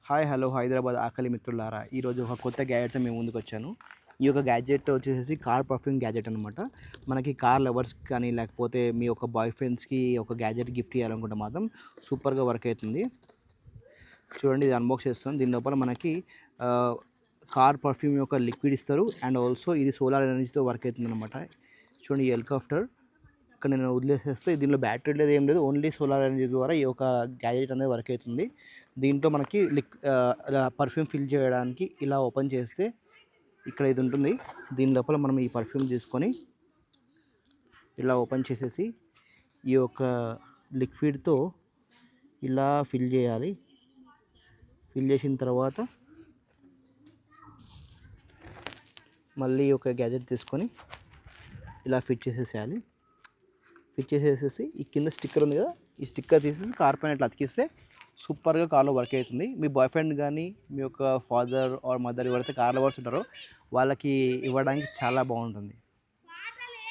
Hi hello Hyderabad ఆకలి మిత్రులారా, ఈరోజు ఒక కొత్త గ్యాజెట్తో మేము ముందుకు వచ్చాను. ఈ యొక్క గ్యాజెట్ వచ్చేసి కార్ పర్ఫ్యూమ్ గ్యాజెట్ అనమాట. మనకి కార్ లవర్స్కి కానీ లేకపోతే మీ యొక్క బాయ్ ఫ్రెండ్స్కి ఒక గ్యాజెట్ గిఫ్ట్ చేయాలనుకుంటే మాత్రం సూపర్గా వర్క్ అవుతుంది. చూడండి, ఇది అన్బాక్స్ చేస్తాం. దీని లోపల మనకి కార్ పర్ఫ్యూమ్ యొక్క లిక్విడ్ ఇస్తారు అండ్ ఆల్సో ఇది సోలార్ ఎనర్జీతో వర్క్ అవుతుంది అనమాట. చూడండి, ఈ హెలికాప్టర్ ఇక్కడ నేను వదిలేసేస్తే దీనిలో బ్యాటరీ లేదు, ఏం లేదు, ఓన్లీ సోలార్ ఎనర్జీ ద్వారా ఈ యొక్క గ్యాజెట్ అనేది వర్క్ అవుతుంది. దీంట్లో మనకి పర్ఫ్యూమ్ ఫిల్ చేయడానికి ఇలా ఓపెన్ చేస్తే ఇక్కడ ఇది ఉంటుంది. దీని లోపల మనం ఈ పర్ఫ్యూమ్ తీసుకొని ఇలా ఓపెన్ చేసేసి ఈ యొక్క లిక్విడ్తో ఇలా ఫిల్ చేయాలి. ఫిల్ చేసిన తర్వాత మళ్ళీ ఒక గ్యాజెట్ తీసుకొని ఇలా ఫిట్ చేసేసేయాలి. ఫిట్ చేసేసేసి ఈ కింద స్టిక్కర్ ఉంది కదా, ఈ స్టిక్కర్ తీసేసి కార్ పైన ఇట్లా అతికిస్తే సూపర్గా కార్లో వర్క్ అవుతుంది. మీ బాయ్ ఫ్రెండ్ కానీ మీ యొక్క ఫాదర్ ఆర్ మదర్ ఎవరైతే కార్ లవర్స్ ఉంటారో వాళ్ళకి ఇవ్వడానికి చాలా బాగుంటుంది.